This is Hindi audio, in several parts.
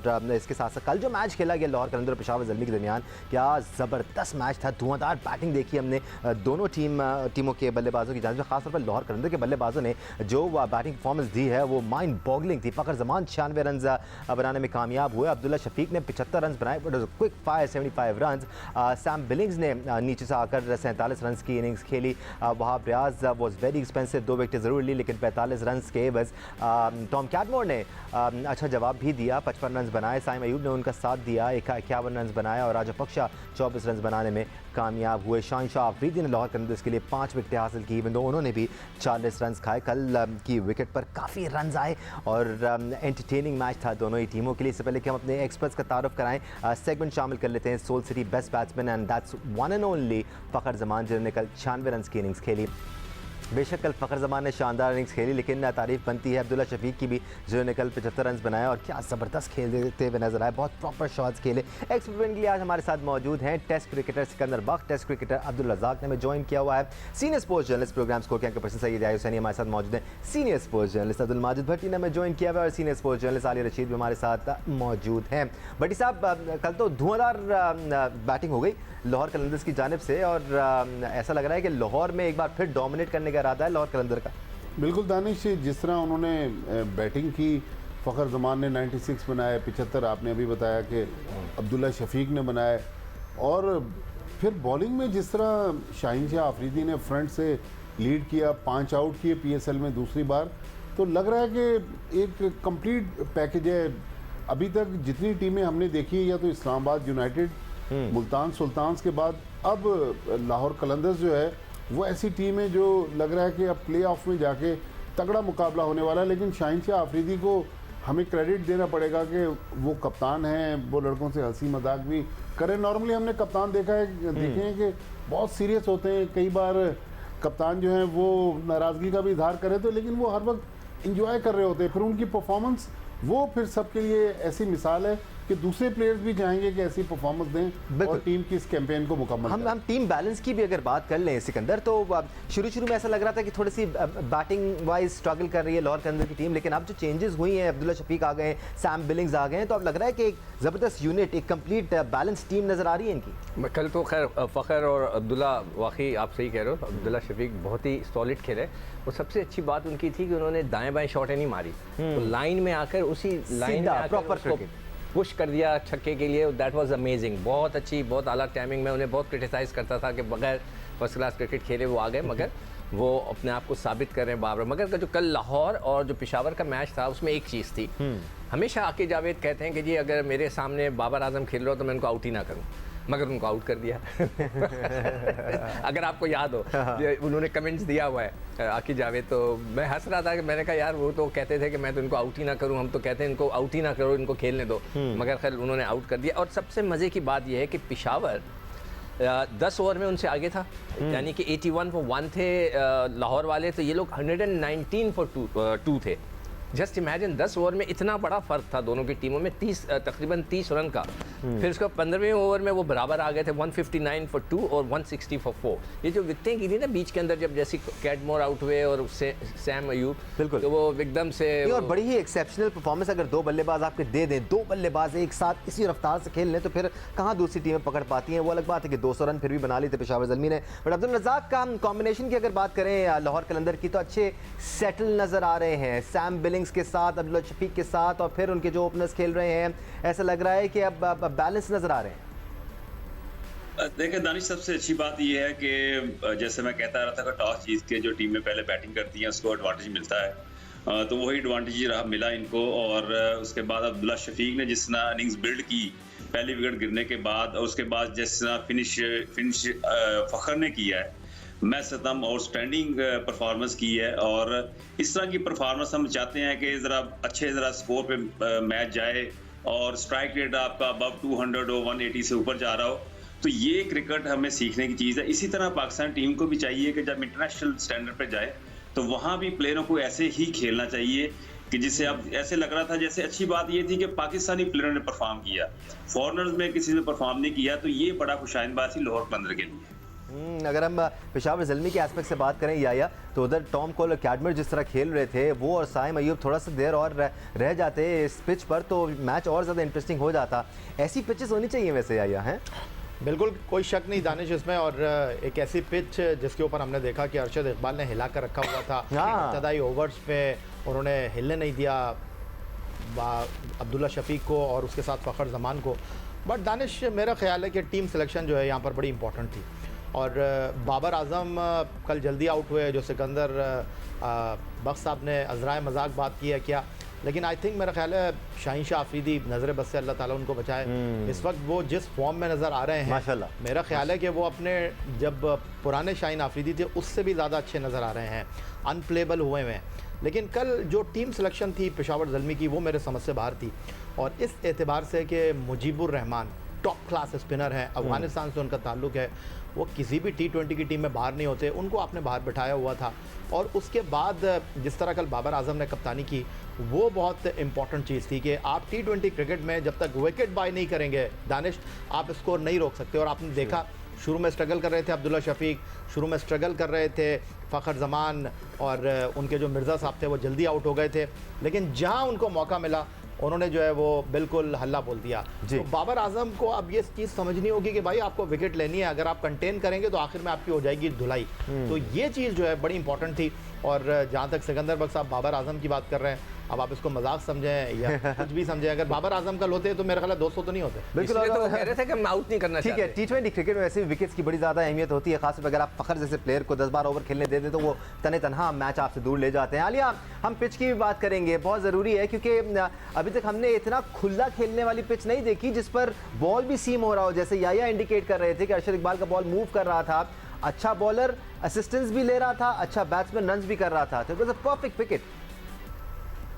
और इसके साथ साथ कल जो मैच खेला गया लाहौर कलंदर और पेशावर ज़ल्मी के दरमियान, क्या ज़बरदस्त मैच था। धुआंधार बैटिंग देखी हमने दोनों टीमों के बल्लेबाजों की जानिब से। खासतौर पर लाहौर कलंदर के बल्लेबाजों ने जो बैटिंग परफॉर्मेंस दी है वो माइंड बॉगलिंग थी। फ़खर जमान 96 रन बनाने में कामयाब हुए। अब्दुल्ला शफीक ने 75 रन बनाए, quick fire 75 run. Sam Billings ने नीचे से आकर 47 रन की इनिंग्स खेली। Wahab Riaz was very expensive, 2 विकेटें ज़रूर ली लेकिन 45 रन के एवज टॉम कैटमोर ने अच्छा जवाब भी दिया, 55 रन बनाए। साइम अयूब ने उनका साथ दिया, 51 रन बनाया और राजा पक्षा 24 रन बनाने में कामयाब हुए। शाहिनशाह अफरीदी ने लाहौर कलंदर्स के लिए 5 विकेटें हासिल की, इवन दो उन्होंने भी 40 रन खाए। कल की विकेट पर काफ़ी रन आए और एंटरटेनिंग मैच था दोनों ही टीमों के लिए। इससे पहले कि हम अपने एक्सपर्ट्स का तारुफ कराएं, सेगमेंट शामिल कर लेते हैं। सोल सिटी best batsman and that's one and only Fakhar Zaman, जिन्होंने कल 96 रन की इनिंग्स खेली। बेशक कल फ़खर जमान ने शानदार इनिंग्स खेली लेकिन तारीफ बनती है अब्दुल्ला शफीक की भी, जिन्होंने कल 75 रन बनाया और क्या ज़बरदस्त खेलते हुए नजर आए, बहुत प्रॉपर शॉट्स खेले। एक्सपेरिमेंट के लिए आज हमारे साथ मौजूद हैं test cricketer Sikandar Bakht, test cricketer Abdul Razzaq ने हमें ज्वाइन किया हुआ है। Senior sports journalist program score के एंकर पर्सन सैयद याहिया हुसैनी हमारे साथ मौजूद हैं। Senior sports journalist Abdul Majid Bhatti ने हमें ज्वाइन किया हुआ है और senior sports journalist Aliya Rashid भी हमारे साथ मौजूद हैं। भट्टी साहब, कल तो धुआंधार बैटिंग हो गई लाहौर कलंदर्स की जानिब से और ऐसा लग रहा है कि लाहौर में एक बार फिर डोमिनेट करने का इरादा है लाहौर कलंदर का। बिल्कुल दानिश, जिस तरह उन्होंने बैटिंग की, फ़खर जमान ने 96 बनाए, 75 आपने अभी बताया कि अब्दुल्ला शफीक ने बनाए, और फिर बॉलिंग में जिस तरह शाहिनशाह अफरीदी ने फ्रंट से लीड किया, 5 आउट किए PSL में दूसरी बार, तो लग रहा है कि एक कंप्लीट पैकेज है। अभी तक जितनी टीमें हमने देखी, या तो इस्लामाबाद यूनाइटेड, मुल्तान सुल्तान्स के बाद अब लाहौर कलंदर्स जो है वो ऐसी टीम है जो लग रहा है कि अब प्ले ऑफ में जाके तगड़ा मुकाबला होने वाला है। लेकिन शाहिनशाह अफरीदी को हमें क्रेडिट देना पड़ेगा कि वो कप्तान हैं, वो लड़कों से हंसी मजाक भी करें। नॉर्मली हमने कप्तान देखे हैं कि बहुत सीरियस होते हैं, कई बार कप्तान जो हैं वो नाराज़गी का भी इजहार करें तो, लेकिन वो हर वक्त इंजॉय कर रहे होते हैं। फिर उनकी परफॉर्मेंस वो फिर सबके लिए ऐसी मिसाल है कि दूसरे प्लेयर्स भी चाहेंगे कि ऐसी परफॉर्मेंस दें और टीम की इस कैंपेन को मुकम्मल करें। हम टीम बैलेंस की भी अगर बात कर लें सिकंदर, तो शुरू में ऐसा लग रहा था कि थोड़ी सी बैटिंग वाइज स्ट्रगल कर रही है लाहौर कलंदर की टीम, लेकिन अब जो चेंजेस हुई हैं, अब्दुल्ला शफीक आ गए, सैम बिलिंग्स आ गए हैं, तो अब लग रहा है कि एक ज़बरदस्त यूनिट, एक कंप्लीट बैलेंस टीम नज़र आ रही है इनकी। कल तो खैर फ़खर और अब्दुल्ला, वाकई आप सही कह रहे हो, अब्दुल्ला शफीक बहुत ही सॉलिड खेले। और सबसे अच्छी बात उनकी थी कि उन्होंने दाएं बाएं शॉटें नहीं मारी, तो लाइन में आकर उसी लाइन में आकर प्रॉपर पुश कर दिया छक्के के लिए। दैट वाज अमेजिंग, बहुत अच्छी, बहुत आला टाइमिंग। मैं उन्हें बहुत क्रिटिसाइज़ करता था कि बगैर फर्स्ट क्लास क्रिकेट खेले वो आ गए, मगर वो अपने आप को साबित कर रहे हैं बाबर। मगर जो कल लाहौर और जो पेशावर का मैच था उसमें एक चीज़ थी, हमेशा आकिब जावेद कहते हैं कि जी अगर मेरे सामने बाबर आजम खेल रहा हो तो मैं उनको आउट ही ना करूँ, मगर उनको आउट कर दिया। अगर आपको याद हो, उन्होंने कमेंट्स दिया हुआ है आकिब जावेद, तो मैं हंस रहा था कि मैंने कहा यार वो तो कहते थे कि मैं तो इनको आउट ही ना करूं, हम तो कहते हैं इनको आउट ही ना करो, इनको खेलने दो, मगर खैर उन्होंने आउट कर दिया। और सबसे मज़े की बात यह है कि पेशावर 10 ओवर में उनसे आगे था, यानी कि 81 फॉर 1 थे लाहौर वाले, तो ये लोग 119 फॉर 2 थे। जस्ट इमेजिन 10 ओवर में इतना बड़ा फ़र्क था दोनों की टीमों में, तकरीबन 30 रन का। फिर उसका 15वें ओवर में वो बराबर आ गए थे, 159 फॉर 2 और 160 फॉर 4। ये जो विकेटें की थी ना बीच के अंदर, जब जैसे कैटमोर आउट हुए और उससे सैम अयूब, बिल्कुल, तो वो एकदम से और बड़ी ही एक्सेप्शनल परफॉर्मेंस अगर 2 बल्लेबाज आपके दे दें, 2 बल्लेबाज एक साथ इसी रफ्तार से खेल लें तो फिर कहाँ दूसरी टीमें पकड़ पाती हैं। वो अलग बात है कि 200 रन फिर भी बना ली थे पेशावर ज़ल्मी ने। बट अब्दुल रज़ाक का कॉम्बिनेशन की अगर बात करें लाहौर कलंदर की, तो अच्छे सेटल नज़र आ रहे हैं, सैम बिलिंग्स के साथ, अब्दुल्ला शफीक के साथ, और फिर उनके जो ओपनर्स खेल रहे हैं, ऐसा लग रहा है कि अब बैलेंस नजर आ रहे हैं। देखिए दानिश, सबसे अच्छी बात यह है कि जैसे मैं कहता रहा था कि टॉस जीत के जो टीमें पहले बैटिंग करती हैं उसको एडवांटेज मिलता है, तो वही एडवांटेज रहा मिला इनको। और उसके बाद अब्दुल्ला शफीक ने जिस तरह इनिंग्स बिल्ड की पहली विकेट गिरने के बाद, और उसके बाद जिस तरह फिनिश फ़खर ने किया है, मैं सतम आउटस्टैंडिंग परफॉर्मेंस की है। और इस तरह की परफॉर्मेंस हम चाहते हैं कि ज़रा अच्छे स्कोर पे मैच जाए और स्ट्राइक रेट आपका अबव 200 और 180 से ऊपर जा रहा हो, तो ये क्रिकेट हमें सीखने की चीज़ है। इसी तरह पाकिस्तान टीम को भी चाहिए कि जब इंटरनेशनल स्टैंडर्ड पे जाए तो वहाँ भी प्लेयरों को ऐसे ही खेलना चाहिए कि जिससे अब ऐसे लग रहा था, जैसे अच्छी बात ये थी कि पाकिस्तानी प्लेयरों ने परफॉर्म किया, फॉरनर्स में किसी ने परफॉर्म नहीं किया, तो ये बड़ा खुशाइन बात थी लाहौर कलंदर के लिए। अगर हम पेशावर ज़ल्मी के एस्पेक्ट से बात करें या तो उधर टॉम कोल और कैडमर जिस तरह खेल रहे थे, वो और साइम अयूब थोड़ा सा देर और रह जाते इस पिच पर तो मैच और ज़्यादा इंटरेस्टिंग हो जाता। ऐसी पिचेस होनी चाहिए वैसे या हैं? बिल्कुल कोई शक नहीं दानिश इसमें, और एक ऐसी पिच जिसके ऊपर हमने देखा कि अरशद इकबाल ने हिला कर रखा हुआ था। इब्तदाई ओवर्स पे उन्होंने हिलने नहीं दिया अब्दुल्ला शफीक को और उसके साथ फ़खर जमान को। बट दानिश मेरा ख्याल है कि टीम सिलेक्शन जो है यहाँ पर बड़ी इंपॉर्टेंट थी, और बाबर आजम कल जल्दी आउट हुए, जो सिकंदर बख्श साहब ने अज़राए मजाक बात की है क्या, लेकिन आई थिंक मेरा ख्याल है शाहीन शाह अफरीदी नज़र बस से अल्लाह ताला उनको बचाए, इस वक्त वो जिस फॉर्म में नज़र आ रहे हैं माशाल्लाह, मेरा ख्याल है कि वो अपने जब पुराने शाहीन अफरीदी थे उससे भी ज़्यादा अच्छे नज़र आ रहे हैं, अनप्लेबल हुए हैं। लेकिन कल जो टीम सिलेक्शन थी पेशावर ज़ल्मी की वो मेरे समझ से बाहर थी, और इस एतबार से कि Mujibur Rahman top class spinner हैं, अफ़गानिस्तान से उनका ताल्लुक़ है, वो किसी भी T20 की टीम में बाहर नहीं होते, उनको आपने बाहर बिठाया हुआ था। और उसके बाद जिस तरह कल बाबर आजम ने कप्तानी की वो बहुत इंपॉर्टेंट चीज़ थी कि आप T20 क्रिकेट में जब तक विकेट बाय नहीं करेंगे दानिश, आप स्कोर नहीं रोक सकते। और आपने देखा शुरू में स्ट्रगल कर रहे थे अब्दुल्ला शफीक, शुरू में स्ट्रगल कर रहे थे फ़खर जमान, और उनके जो मिर्ज़ा साहब थे वो जल्दी आउट हो गए थे, लेकिन जहाँ उनको मौका मिला उन्होंने जो है वो बिल्कुल हल्ला बोल दिया। तो बाबर आजम को अब ये चीज़ समझनी होगी कि भाई आपको विकेट लेनी है, अगर आप कंटेन करेंगे तो आखिर में आपकी हो जाएगी धुलाई। तो ये चीज़ जो है बड़ी इंपॉर्टेंट थी। और जहाँ तक सिकंदर बख्श साहब बाबर आजम की बात कर रहे हैं, अब आप इसको मजाक समझें या कुछ भी समझें, अगर बाबर आजम कल होते तो मेरे ख्याल 200 तो नहीं होते। बिल्कुल, तो कह रहे थे कि हम आउट नहीं करना ठीक है। T20 क्रिकेट में वैसे भी विकेट्स की बड़ी ज़्यादा अहमियत होती है, खासतौर पर अगर आप फ़खर जैसे प्लेयर को 10 बार ओवर खेलने दे दें तो वो तने तनहा मैच आपसे दूर ले जाते हैं। आलिया, हम पिच की भी बात करेंगे, बहुत ज़रूरी है क्योंकि अभी तक हमने इतना खुला खेलने वाली पिच नहीं देखी जिस पर बॉल भी सीम हो रहा हो, जैसे या इंडिकेट कर रहे थे कि अरशद इकबाल का बॉल मूव कर रहा था, अच्छा बॉलर असिस्टेंस भी ले रहा था, अच्छा बैट्समैन रन्स भी कर रहा था, तो it was a perfect wicket.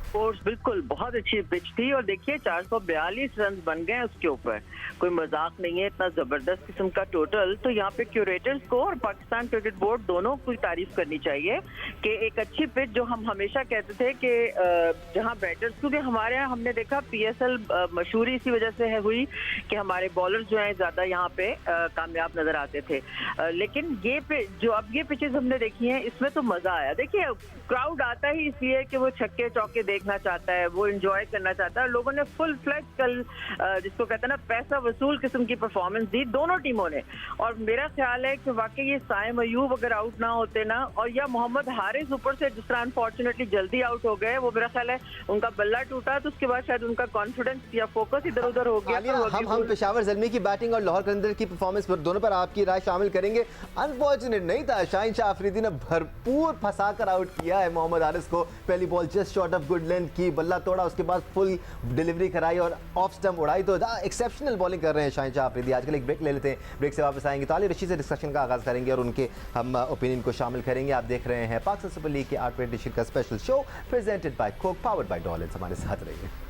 Course बिल्कुल बहुत अच्छी पिच थी, और देखिए 442 रन बन गए उसके ऊपर, कोई मजाक नहीं है, इतना जबरदस्त किस्म का टोटल। तो यहाँ पे क्यूरेटर्स को और पाकिस्तान क्रिकेट बोर्ड दोनों को तारीफ करनी चाहिए कि एक अच्छी पिच, जो हम हमेशा कहते थे कि जहाँ बैटर्स, क्योंकि हमारे यहाँ हमने देखा PSL मशहूरी इसी वजह से हुई कि हमारे बॉलर्स जो हैं ज्यादा यहाँ पे कामयाब नजर आते थे, लेकिन ये जो अब ये पिचेस हमने देखी हैं इसमें तो मजा आया। देखिए क्राउड आता ही इसलिए कि वो छक्के चौके देखना चाहता है, वो एंजॉय करना चाहता है। लोगों ने फुल फ्लैश कल जिसको कहते हैं ना पैसा वसूल किस्म की परफॉर्मेंस दी दोनों टीमों ने, और मेरा ख्याल है कि वाकई ये साइम अयूब अगर आउट ना होते ना, और या मोहम्मद हारिस ऊपर से जिस तरह अनफॉर्चुनेटली जल्दी आउट हो गए, वो मेरा ख्याल है उनका बल्ला टूटा तो उसके बाद शायद उनका कॉन्फिडेंस या फोकस इधर उधर हो गया। हम पेशावर ज़ल्मी की बैटिंग और लाहौर कलंदर की परफॉर्मेंस पर दोनों पर आपकी राय शामिल करेंगे। अनफॉर्चुनेट नहीं था, शाहीन शाह अफरीदी ने भरपूर फंसा कर आउट किया है मोहम्मद हारिस को, पहली ball just short of good length की, बल्ला तोड़ा, उसके बाद फुल डिलीवरी कराई और ऑफ स्टंप उड़ाई। तो एक्सेप्शनल बॉलिंग कर रहे हैं शाहीन शाह अफरीदी। आजकल एक ब्रेक ले लेते हैं, ब्रेक से वापस आएंगे तो अली रशीद से डिस्कशन का आगाज़ करेंगे और उनके हम ओपिनियन को शामिल करेंगे। आप देख रहे हैं पाकिस्तान सुपर लीग के 8वें एडिशन का special show presented by Coke, powered by dollars. हमारे साथ रहिए।